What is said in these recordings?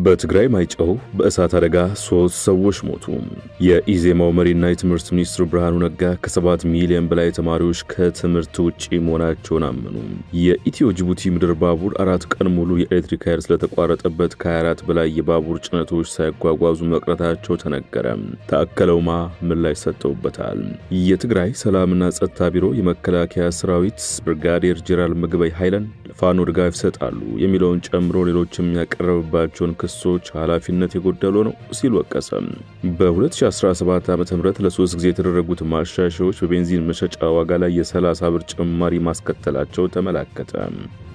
በትግራይ ማይጨው በእሳት አደጋ 3 ሰዎች ሞቱ። የኢዜማው መሪና የትምህርት ሚኒስትሩ ብርሃኑ ነጋ ከ7 ሚሊዮን በላይ ተማሪዎች ከትምህርት ውጪ መሆናቸውን አመኑ። የኢትዮ ጅቡቲ ምድር ባቡር 4 ቀን ሙሉ የኤሌክትሪክ ኃይል ስለተቋረጠበት ከ24 በላይ የባቡር ጭነቶች ሳይጓጓዙ መቅረታቸው ተነገረ። ታከለውማ ምላሽ ሰጥተውበታል። የትግራይ ሰላምና ጸጥታ ቢሮ የመከላከያ ሰራዊት ብርጋዴር ጄኔራል ምግበይ ኃይለን ለፋኖ ድጋፍ ይሰጣሉ የሚለውን ጨምሮ ሌሎችም ያቀረበባቸውን ክሶች ኃላፊነት የጎደለው ነው ሲል ወቀሰ። በ2017 ዓ.ም ለ3 ጊዜ የተደረጉት ማሻሻያዎች በቤንዚን መሸጫ ዋጋ ላይ የ30 ብር ጭማሪ ማስከተላቸው ተመላከተ።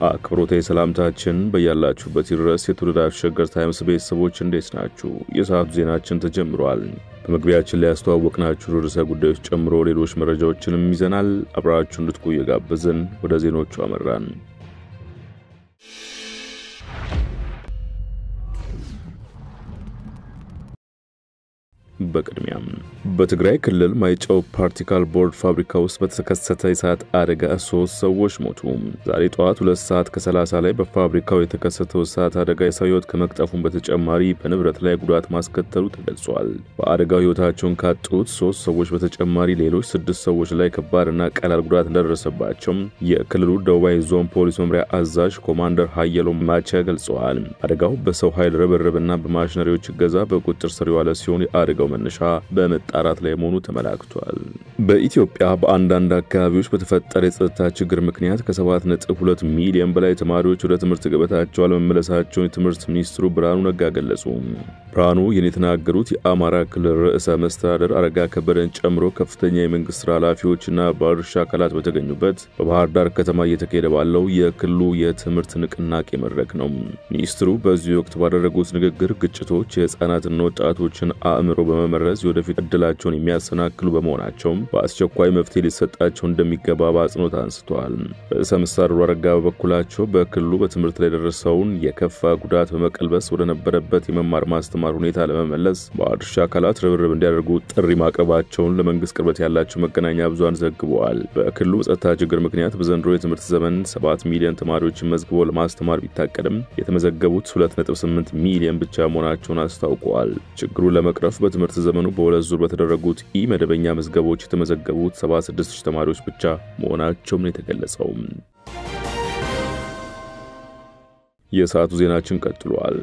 አክብሮታዊ ሰላምታችን በያላችሁበት ይድረስ። የተወደዳችሁ ሸገር ታይምስ ቤተሰቦች እንዴት ናችሁ? የሰዓቱ ዜናችን ተጀምሯል። በመግቢያችን ላይ ያስተዋወቅናችሁ ርዕሰ ጉዳዮች ጨምሮ ሌሎች መረጃዎችንም ይዘናል። አብራችሁ እንድትቆዩ ጋብዘን ወደ ዜናዎቹ አመራን። በቅድሚያም በትግራይ ክልል ማይጨው ፓርቲክል ቦርድ ፋብሪካ ውስጥ በተከሰተ የእሳት አደጋ 3 ሰዎች ሞቱ። ዛሬ ጠዋት 2 ሰዓት ከ30 ላይ በፋብሪካው የተከሰተው እሳት አደጋ የሰው ሕይወት ከመቅጠፉም በተጨማሪ በንብረት ላይ ጉዳት ማስከተሉ ተገልጿል። በአደጋው ሕይወታቸውን ካጡት 3 ሰዎች በተጨማሪ ሌሎች 6 ሰዎች ላይ ከባድና ቀላል ጉዳት እንደደረሰባቸው የክልሉ ደቡባዊ ዞን ፖሊስ መምሪያ አዛዥ ኮማንደር ሀየሎ ማቻ ገልጸዋል። አደጋው በሰው ኃይል ርብርብና በማሽነሪዎች እገዛ በቁጥጥር ስር የዋለ ሲሆን የአደጋው መነሻ በመጣራት ላይ መሆኑ ተመላክቷል። በኢትዮጵያ በአንዳንድ አካባቢዎች በተፈጠረ የጸጥታ ችግር ምክንያት ከ7.2 ሚሊዮን በላይ ተማሪዎች ወደ ትምህርት ገበታቸው አለመመለሳቸውን የትምህርት ሚኒስትሩ ብርሃኑ ነጋ ገለጹ። ብርሃኑ ይህን የተናገሩት የአማራ ክልል ርዕሰ መስተዳድር አረጋ ከበደን ጨምሮ ከፍተኛ የመንግስት ኃላፊዎችና ባለድርሻ አካላት በተገኙበት በባህር ዳር ከተማ እየተካሄደ ባለው የክልሉ የትምህርት ንቅናቄ መድረክ ነው። ሚኒስትሩ በዚህ ወቅት ባደረጉት ንግግር ግጭቶች የህፃናትና ወጣቶችን አእምሮ በመመረዝ ወደፊት እድላቸውን የሚያሰናክሉ በመሆናቸው በአስቸኳይ መፍትሄ ሊሰጣቸው እንደሚገባ በአጽንኦት አንስተዋል። ርዕሰ መስተዳድሩ አረጋ በበኩላቸው በክልሉ በትምህርት ላይ የደረሰውን የከፋ ጉዳት በመቀልበስ ወደ ነበረበት የመማር ማስተማር ሁኔታ ለመመለስ ባለድርሻ አካላት ርብርብ እንዲያደርጉ ጥሪ ማቅረባቸውን ለመንግስት ቅርበት ያላቸው መገናኛ ብዙሃን ዘግበዋል። በክልሉ ጸጥታ ችግር ምክንያት በዘንድሮ የትምህርት ዘመን 7 ሚሊዮን ተማሪዎችን መዝግቦ ለማስተማር ቢታቀድም የተመዘገቡት 2.8 ሚሊዮን ብቻ መሆናቸውን አስታውቀዋል። ችግሩን ለመቅረፍ በትምህርት ዘመኑ በሁለት ዙር በተደረጉት ኢመደበኛ መዝገቦች የተመዘገቡት 76000 ተማሪዎች ብቻ መሆናቸው ነው የተገለጸው። የሰዓቱ ዜናችን ቀጥሏል።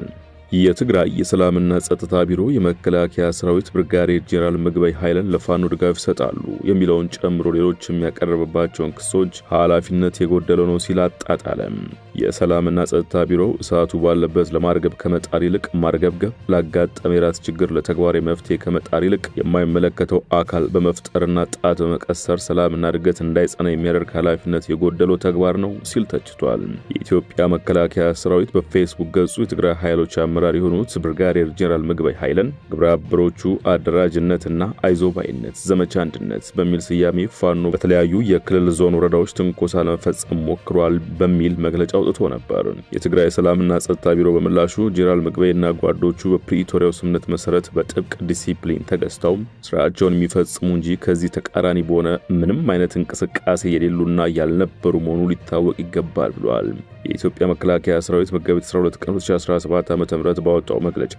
የትግራይ የሰላምና ጸጥታ ቢሮ የመከላከያ ሰራዊት ብርጋዴር ጄኔራል ምግበይ ኃይለን ለፋኖ ድጋፍ ይሰጣሉ የሚለውን ጨምሮ ሌሎችም ያቀረበባቸውን ክሶች ኃላፊነት የጎደለው ነው ሲል አጣጣለ። የሰላምና ጸጥታ ቢሮ እሳቱ ባለበት ለማርገብ ከመጣር ይልቅ ማርገብገብ፣ ላጋጠመ የራስ ችግር ለተግባራዊ መፍትሄ ከመጣር ይልቅ የማይመለከተው አካል በመፍጠርና ጣት በመቀሰር ሰላምና እድገት እንዳይጸና የሚያደርግ ኃላፊነት የጎደለው ተግባር ነው ሲል ተችቷል። የኢትዮጵያ መከላከያ ሰራዊት በፌስቡክ ገጹ የትግራይ ኃይሎች አመራር የሆኑት ብርጋዴር ጄኔራል ምግበይ ኃይለን ግብረ አበሮቹ አደራጅነትና አይዞባይነት ዘመቻ አንድነት በሚል ስያሜ ፋኖ በተለያዩ የክልል ዞን ወረዳዎች ትንኮሳ ለመፈጸም ሞክሯል በሚል መግለጫ አውጥቶ ነበር። የትግራይ ሰላምና ጸጥታ ቢሮ በምላሹ ጄኔራል ምግበይና ጓዶቹ በፕሪቶሪያው ስምምነት መሰረት በጥብቅ ዲሲፕሊን ተገዝተው ስራቸውን የሚፈጽሙ እንጂ ከዚህ ተቃራኒ በሆነ ምንም አይነት እንቅስቃሴ የሌሉና ያልነበሩ መሆኑ ሊታወቅ ይገባል ብሏል። የኢትዮጵያ መከላከያ ሰራዊት መጋቢት 12 ቀን 2017 ዓ.ም ባወጣው መግለጫ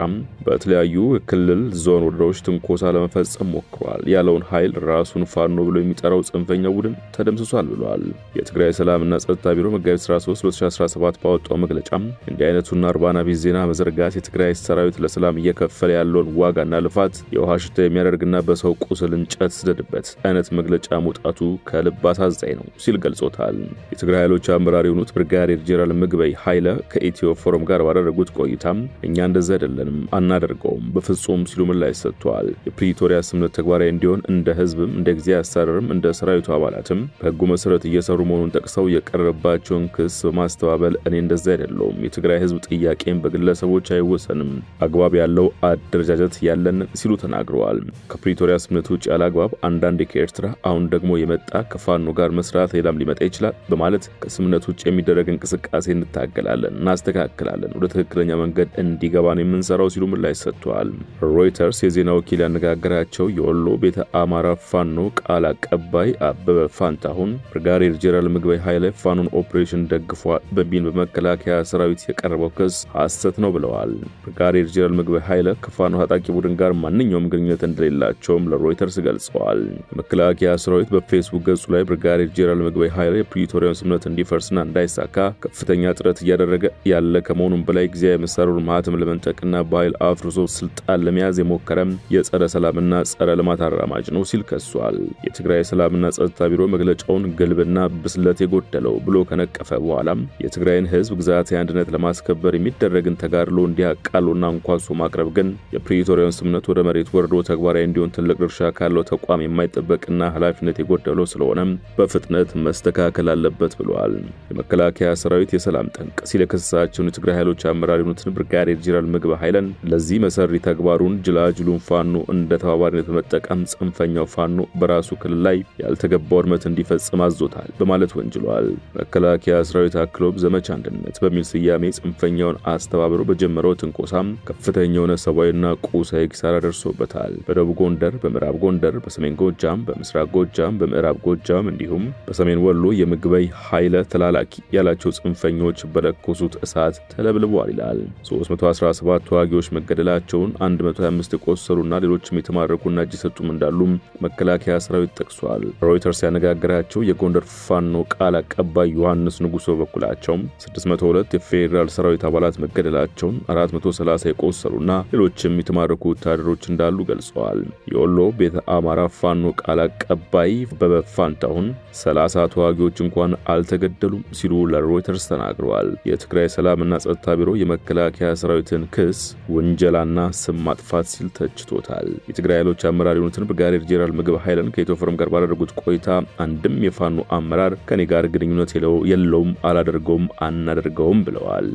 በተለያዩ ክልል ዞን ወረዳዎች ትንኮሳ ለመፈጸም ሞክሯል ያለውን ኃይል ራሱን ፋኖ ብሎ የሚጠራው ጽንፈኛ ቡድን ተደምስሷል ብሏል። የትግራይ ሰላምና ጸጥታ ቢሮ መጋቢት 13 2017 ባወጣው መግለጫ እንዲህ አይነቱና አርባና ቢስ ዜና መዘርጋት የትግራይ ሰራዊት ለሰላም እየከፈለ ያለውን ዋጋና ልፋት የውሃ ሽታ የሚያደርግና በሰው ቁስል እንጨት ስደድበት አይነት መግለጫ መውጣቱ ከልብ አሳዛኝ ነው ሲል ገልጾታል። የትግራይ ኃይሎች አመራር የሆኑት ብርጋዴር ጄኔራል ምግበይ ኃይለ ከኢትዮ ፎረም ጋር ባደረጉት ቆይታ እኛ እንደዛ አይደለንም አናደርገውም በፍጹም ሲሉ ምላሽ ሰጥተዋል። የፕሪቶሪያ ስምምነት ተግባራዊ እንዲሆን እንደ ህዝብም እንደ ጊዜያዊ አስተዳደርም እንደ ሰራዊቱ አባላትም በህጉ መሰረት እየሰሩ መሆኑን ጠቅሰው የቀረበባቸውን ክስ በማስተባበል እኔ እንደዛ አይደለውም የትግራይ ህዝብ ጥያቄን በግለሰቦች አይወሰንም አግባብ ያለው አደረጃጀት ያለን ሲሉ ተናግረዋል። ከፕሪቶሪያ ስምምነት ውጭ ያለ አግባብ አንዳንድ ከኤርትራ አሁን ደግሞ የመጣ ከፋኖ ጋር መስራት ሌላም ሊመጣ ይችላል በማለት ከስምምነት ውጭ የሚደረግ እንቅስቃሴ እንታገላለን እናስተካክላለን ወደ ትክክለኛ መንገድ እንዲገባን የምንሰራው ሲሉ ምላሽ ሰጥተዋል። ሮይተርስ የዜና ወኪል ያነጋገራቸው የወሎ ቤተ አማራ ፋኖ ቃል አቀባይ አበበ ፋንታሁን ብርጋዴር ጄኔራል ምግበይ ኃይለ ፋኖን ኦፕሬሽን ደግፏል በሚል በመከላከያ ሰራዊት የቀረበው ክስ ሐሰት ነው ብለዋል። ብርጋዴር ጄኔራል ምግበይ ኃይለ ከፋኖ ታጣቂ ቡድን ጋር ማንኛውም ግንኙነት እንደሌላቸውም ለሮይተርስ ገልጸዋል። መከላከያ ሰራዊት በፌስቡክ ገጹ ላይ ብርጋዴር ጄኔራል ምግበይ ኃይለ የፕሪቶሪያውን ስምምነት እንዲፈርስና እንዳይሳካ ከፍተኛ ጥረት እያደረገ ያለ ከመሆኑም በላይ ጊዜያዊ መሳሪያውን ማህተም ለመንጠቅና በኃይል አፍርሶ ስልጣን ለመያዝ የሞከረም የጸረ ሰላምና ጸረ ልማት አራማጅ ነው ሲል ከሷል። የትግራይ ሰላምና ጸጥታ ቢሮ መግለጫውን ግልብና ብስለት የጎደለው ብሎ ከነቀፈ በኋላም የትግራይን ህዝብ ግዛታዊ አንድነት ለማስከበር የሚደረግን ተጋድሎ እንዲያቃሉና እንኳንሱ ማቅረብ ግን የፕሪቶሪያውን ስምምነት ወደ መሬት ወርዶ ተግባራዊ እንዲሆን ትልቅ ድርሻ ካለው ተቋም የማይጠበቅና ኃላፊነት የጎደለው ስለሆነ በፍጥነት መስተካከል አለበት ብለዋል። የመከላከያ ሰራዊት የሰላም ጠንቅ ሲል የከሰሳቸውን የትግራይ ኃይሎች አመራር የሆኑትን ብርጋዴር ጄኔራል ምግበይ ኃይለን ለዚህ መሰሪ ተግባሩን ጅላጅሉን ፋኖ እንደ ተባባሪነት በመጠቀም ጽንፈኛው ፋኖ በራሱ ክልል ላይ ያልተገባ ውድመት እንዲፈጽም አዞታል በማለት ወንጅሏል። መከላከያ ሰራዊት አክሎብ ዘመቻ አንድነት በሚል ስያሜ ጽንፈኛውን አስተባብሮ በጀመረው ትንኮሳም ከፍተኛ የሆነ ሰብአዊና ቁሳዊ ኪሳራ ደርሶበታል። በደቡብ ጎንደር፣ በምዕራብ ጎንደር፣ በሰሜን ጎጃም፣ በምስራቅ ጎጃም፣ በምዕራብ ጎጃም እንዲሁም በሰሜን ወሎ የምግበይ ኃይለ ተላላኪ ያላቸው ጽንፈኞች በለኮሱት እሳት ተለብልበዋል ይላል። 317 ተዋጊዎች መገደላቸውን 125 የቆሰሉና ሌሎችም የተማረኩና እጅ የሰጡም እንዳሉም መከላከያ ሰራዊት ጠቅሷል። ሮይተርስ ያነጋገራቸው የጎንደር ፋኖ ቃል አቀባይ ዮሐንስ ንጉሶ በኩላቸው 602 የፌደራል ሰራዊት አባላት መገደላቸውን 430 የቆሰሉና ሌሎችም የተማረኩ ወታደሮች እንዳሉ ገልጸዋል። የወሎ ቤተ አማራ ፋኖ ቃል አቀባይ በበፋንታውን 30 ተዋጊዎች እንኳን አልተገደሉም ሲሉ ለሮይተርስ ተናግረዋል። የትግራይ ሰላምና ጸጥታ ቢሮ የመከላከያ ሰራዊትን ክስ ወንጀላና ስም ማጥፋት ሲል ተችቶታል። የትግራይ ኃይሎች አመራር የሆኑትን ብርጋዴር ጄኔራል ምግበይ ኃይለን ከኢትዮ ፎረም ጋር ባደረጉት ቆይታ አንድም የፋኖ አመራር ከኔ ጋር ግንኙነት የለውም፣ አላደርገውም፣ አናደርገውም ብለዋል።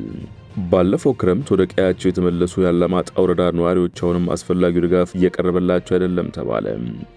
ባለፈው ክረምት ወደ ቀያቸው የተመለሱ ያለማጣ ወረዳ ነዋሪዎች አሁንም አስፈላጊው ድጋፍ እየቀረበላቸው አይደለም ተባለ።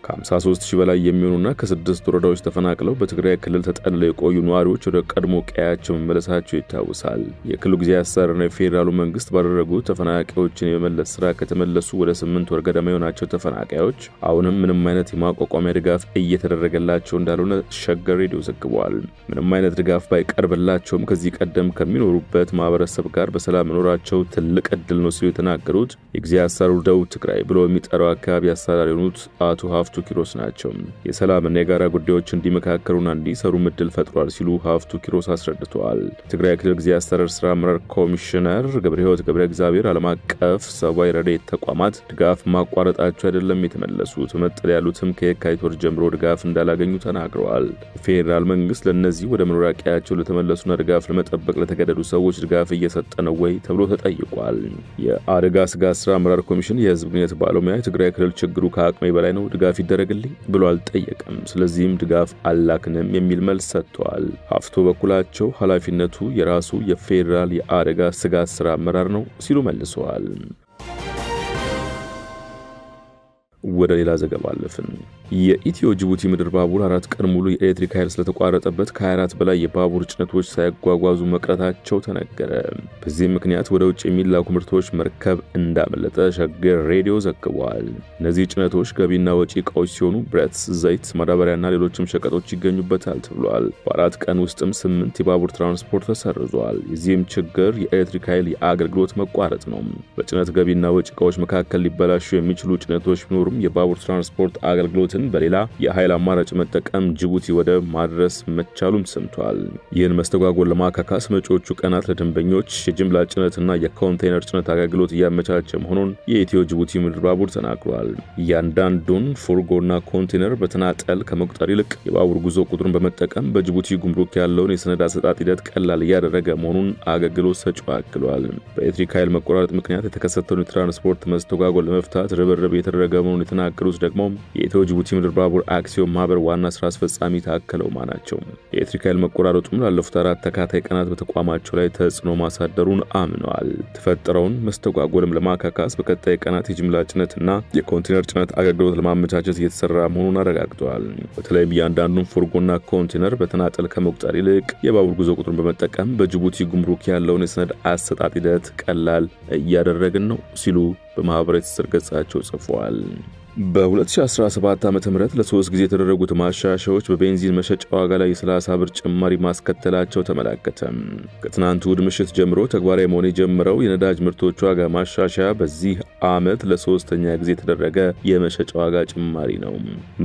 ከ53000 በላይ የሚሆኑና ከ6 ወረዳዎች ተፈናቅለው በትግራይ ክልል ተጠልለው የቆዩ ነዋሪዎች ወደ ቀድሞ ቀያቸው መመለሳቸው ይታወሳል። የክልሉ ጊዜያዊ አስተዳደርና የፌዴራሉ መንግስት ባደረጉት ተፈናቃዮችን የመመለስ ስራ ከተመለሱ ወደ 8 ወር ገደማ የሆናቸው ተፈናቃዮች አሁንም ምንም አይነት የማቋቋሚያ ድጋፍ እየተደረገላቸው እንዳልሆነ ሸገር ሬዲዮ ዘግቧል። ምንም አይነት ድጋፍ ባይቀርብላቸውም ከዚህ ቀደም ከሚኖሩበት ማህበረሰብ ጋር በሰላም መኖራቸው ትልቅ እድል ነው ሲሉ የተናገሩት የጊዜያዊ አስተዳደሩ ደቡብ ትግራይ ብሎ የሚጠራው አካባቢ አስተዳዳሪ የሆኑት አቶ ሀፍቱ ኪሮስ ናቸው። የሰላምና የጋራ ጉዳዮች እንዲመካከሩና እንዲሰሩ እድል ፈጥሯል ሲሉ ሀፍቱ ኪሮስ አስረድተዋል። ትግራይ ክልል ጊዜያዊ አስተዳደር ስራ አመራር ኮሚሽነር ገብረሕይወት ገብረ እግዚአብሔር ዓለም አቀፍ ሰብአዊ ረድኤት ተቋማት ድጋፍ ማቋረጣቸው አይደለም የተመለሱት፣ መጠለያ ያሉትም ከየካቲት ወር ጀምሮ ድጋፍ እንዳላገኙ ተናግረዋል። የፌዴራል መንግስት ለነዚህ ወደ መኖሪያ ቀያቸው ለተመለሱና ድጋፍ ለመጠበቅ ለተገደዱ ሰዎች ድጋፍ እየሰጠ ነው ወይ ተብሎ ተጠይቋል። የአደጋ ስጋት ስራ አመራር ኮሚሽን የህዝብ ግንኙነት ባለሙያ የትግራይ ክልል ችግሩ ከአቅሜ በላይ ነው፣ ድጋፍ ይደረግልኝ ብሎ አልጠየቀም፣ ስለዚህም ድጋፍ አላክንም የሚል መልስ ሰጥተዋል። ሀፍቶ በኩላቸው ኃላፊነቱ የራሱ የፌዴራል የአደጋ ስጋት ስራ አመራር ነው ሲሉ መልሰዋል። ወደ ሌላ ዘገባ አለፍን። የኢትዮ ጅቡቲ ምድር ባቡር 4 ቀን ሙሉ የኤሌክትሪክ ኃይል ስለተቋረጠበት ከ24 በላይ የባቡር ጭነቶች ሳይጓጓዙ መቅረታቸው ተነገረ። በዚህ ምክንያት ወደ ውጭ የሚላኩ ምርቶች መርከብ እንዳመለጠ ሸገር ሬዲዮ ዘግቧል። እነዚህ ጭነቶች ገቢና ወጪ ዕቃዎች ሲሆኑ ብረት፣ ዘይት፣ ማዳበሪያና ሌሎችም ሸቀጦች ይገኙበታል ተብሏል። በ4 ቀን ውስጥም 8 የባቡር ትራንስፖርት ተሰርዟል። የዚህም ችግር የኤሌክትሪክ ኃይል የአገልግሎት መቋረጥ ነው። በጭነት ገቢና ወጪ ዕቃዎች መካከል ሊበላሹ የሚችሉ ጭነቶች ቢኖሩ የባቡር ትራንስፖርት አገልግሎትን በሌላ የኃይል አማራጭ መጠቀም ጅቡቲ ወደ ማድረስ መቻሉም ሰምቷል። ይህን መስተጓጎል ለማካካስ መጪዎቹ ቀናት ለደንበኞች የጅምላ ጭነትና የኮንቴነር ጭነት አገልግሎት እያመቻቸ መሆኑን የኢትዮ ጅቡቲ ምድር ባቡር ተናግሯል። እያንዳንዱን ፉርጎና ኮንቴነር በተናጠል ከመቁጠር ይልቅ የባቡር ጉዞ ቁጥሩን በመጠቀም በጅቡቲ ጉምሩክ ያለውን የሰነድ አሰጣጥ ሂደት ቀላል እያደረገ መሆኑን አገልግሎት ሰጪው አክሏል። በኤሌክትሪክ ኃይል መቆራረጥ ምክንያት የተከሰተውን የትራንስፖርት መስተጓጎል ለመፍታት ርብርብ የተደረገ መሆኑን የተናገሩት ደግሞ የኢትዮ ጅቡቲ ምድር ባቡር አክሲዮን ማህበር ዋና ስራ አስፈጻሚ ታከለው ማናቸው። የኤሌክትሪክ ኃይል መቆራረጡም ላለፉት 4 ተከታታይ ቀናት በተቋማቸው ላይ ተጽዕኖ ማሳደሩን አምነዋል። ተፈጠረውን መስተጓጎልም ለማካካስ በቀጣይ ቀናት የጅምላ ጭነትና የኮንቴነር ጭነት አገልግሎት ለማመቻቸት እየተሰራ መሆኑን አረጋግጠዋል። በተለይም እያንዳንዱን ፉርጎና ኮንቴነር በተናጠል ከመቁጠር ይልቅ የባቡር ጉዞ ቁጥሩን በመጠቀም በጅቡቲ ጉምሩክ ያለውን የሰነድ አሰጣጥ ሂደት ቀላል እያደረግን ነው ሲሉ በማህበራዊ ትስስር ገጻቸው ጽፈዋል። በ2017 ዓ.ም ለ3 ጊዜ የተደረጉት ማሻሻያዎች በቤንዚን መሸጫ ዋጋ ላይ የ30 ብር ጭማሪ ማስከተላቸው ተመለከተ። ከትናንት እሁድ ምሽት ጀምሮ ተግባራዊ መሆን የጀመረው የነዳጅ ምርቶች ዋጋ ማሻሻያ በዚህ ዓመት ለሶስተኛ ጊዜ የተደረገ የመሸጫ ዋጋ ጭማሪ ነው።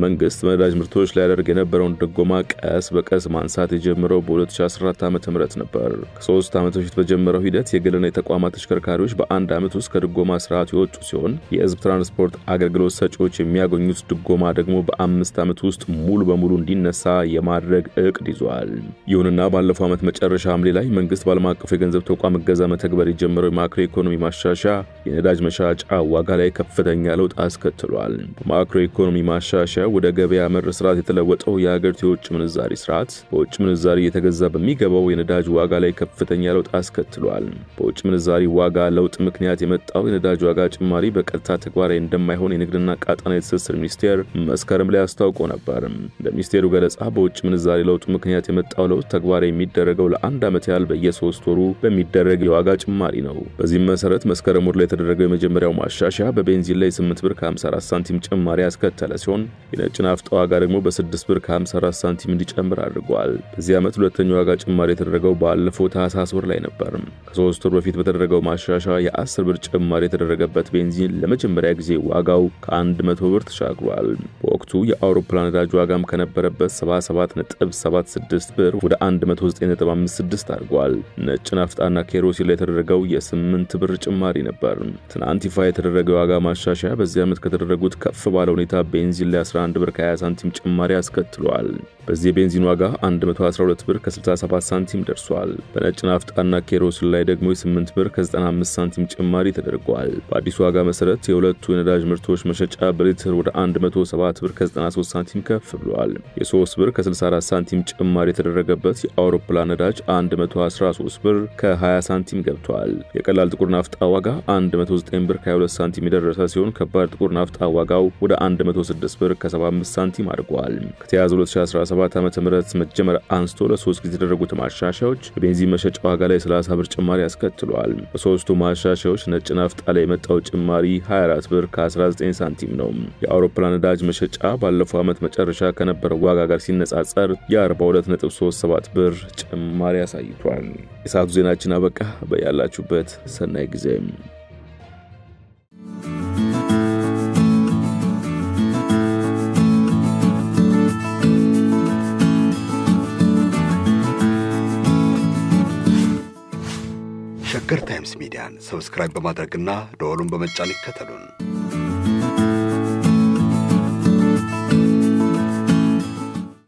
መንግስት በነዳጅ ምርቶች ላይ ያደርግ የነበረውን ድጎማ ቀስ በቀስ ማንሳት የጀመረው በ2014 ዓ.ም ነበር። ከ3 ዓመት በፊት በጀመረው ሂደት የግልና የተቋማት ተሽከርካሪዎች በአንድ ዓመት ውስጥ ከድጎማ ስርዓቱ የወጡ ሲሆን የህዝብ ትራንስፖርት አገልግሎት ሰጪዎች የሚያገኙት ድጎማ ደግሞ በ5 ዓመት ውስጥ ሙሉ በሙሉ እንዲነሳ የማድረግ እቅድ ይዟል። ይሁንና ባለፈው ዓመት መጨረሻ ሐምሌ ላይ መንግስት ባለም አቀፍ የገንዘብ ተቋም እገዛ መተግበር የጀመረው የማክሮ ኢኮኖሚ ማሻሻያ የነዳጅ መሸጫ ዋጋ ላይ ከፍተኛ ለውጥ አስከትሏል። በማክሮ ኢኮኖሚ ማሻሻያ ወደ ገበያ መር ስርዓት የተለወጠው የሀገሪቱ የውጭ ምንዛሪ ስርዓት በውጭ ምንዛሪ የተገዛ በሚገባው የነዳጅ ዋጋ ላይ ከፍተኛ ለውጥ አስከትሏል። በውጭ ምንዛሪ ዋጋ ለውጥ ምክንያት የመጣው የነዳጅ ዋጋ ጭማሪ በቀጥታ ተግባራዊ እንደማይሆን የንግድና ቀጣናዊ ትስስር ሚኒስቴር መስከረም ላይ አስታውቆ ነበር። በሚኒስቴሩ ገለጻ በውጭ ምንዛሪ ለውጥ ምክንያት የመጣው ለውጥ ተግባራዊ የሚደረገው ለአንድ ዓመት ያህል በየ3 ወሩ በሚደረግ የዋጋ ጭማሪ ነው። በዚህም መሰረት መስከረም ወር ላይ የተደረገው የመጀመሪያው ማሻሻያ በቤንዚን ላይ 8 ብር ከ54 ሳንቲም ጭማሪ ያስከተለ ሲሆን የነጭ ናፍጣ ዋጋ ደግሞ በ6 ብር ከ54 ሳንቲም እንዲጨምር አድርጓል። በዚህ ዓመት ሁለተኛው ዋጋ ጭማሪ የተደረገው ባለፈው ታህሳስ ወር ላይ ነበር። ከ3 ወር በፊት በተደረገው ማሻሻያ የ10 ብር ጭማሪ የተደረገበት ቤንዚን ለመጀመሪያ ጊዜ ዋጋው ከ100 ብር ተሻግሯል። በወቅቱ የአውሮፕላን ነዳጅ ዋጋም ከነበረበት 77.76 ብር ወደ 109.56 አድርጓል። ነጭ ናፍጣና ኬሮሲን ላይ የተደረገው የ8 ብር ጭማሪ ነበር። ትናንት ይፋ የተደረገው ዋጋ ማሻሻያ በዚህ ዓመት ከተደረጉት ከፍ ባለ ሁኔታ ቤንዚን ላይ 11 ብር ከ20 ሳንቲም ጭማሪ አስከትሏል። በዚህ ቤንዚን ዋጋ 112 ብር ከ67 ሳንቲም ደርሷል። በነጭ ናፍጣና ኬሮሲን ላይ ደግሞ የ8 ብር ከ95 ሳንቲም ጭማሪ ተደርጓል። በአዲሱ ዋጋ መሰረት የሁለቱ የነዳጅ ምርቶች መሸጫ በሊትር ወደ 107 ብር ከ93 ሳንቲም ከፍ ብሏል። የ3 ብር ከ64 ሳንቲም ጭማሪ የተደረገበት የአውሮፕላን ነዳጅ 113 ብር ከ20 ሳንቲም ገብቷል። የቀላል ጥቁር ናፍጣ ዋጋ 109 ብር ከ22 ሳንቲም የደረሰ ሲሆን ከባድ ጥቁር ናፍጣ ዋጋው ወደ 106 ብር ከ75 ሳንቲም አድጓል። ከተያዘው 2017 ዓ.ም መጀመር አንስቶ ለ3 ጊዜ የተደረጉት ማሻሻያዎች የቤንዚን መሸጫ ዋጋ ላይ 30 ብር ጭማሪ አስከትሏል። በሶስቱ ማሻሻያዎች ነጭ ናፍጣ ላይ የመጣው ጭማሪ 24 ብር ከ19 ሳንቲም ነው። የአውሮፕላን ነዳጅ መሸጫ ባለፈው ዓመት መጨረሻ ከነበረው ዋጋ ጋር ሲነጻጸር የ42.37 ብር ጭማሪ አሳይቷል። የሰዓቱ ዜናችን አበቃ። በያላችሁበት ሰናይ ጊዜ። ሸገር ታይምስ ሚዲያን ሰብስክራይብ በማድረግና ደወሉን በመጫን ይከተሉን።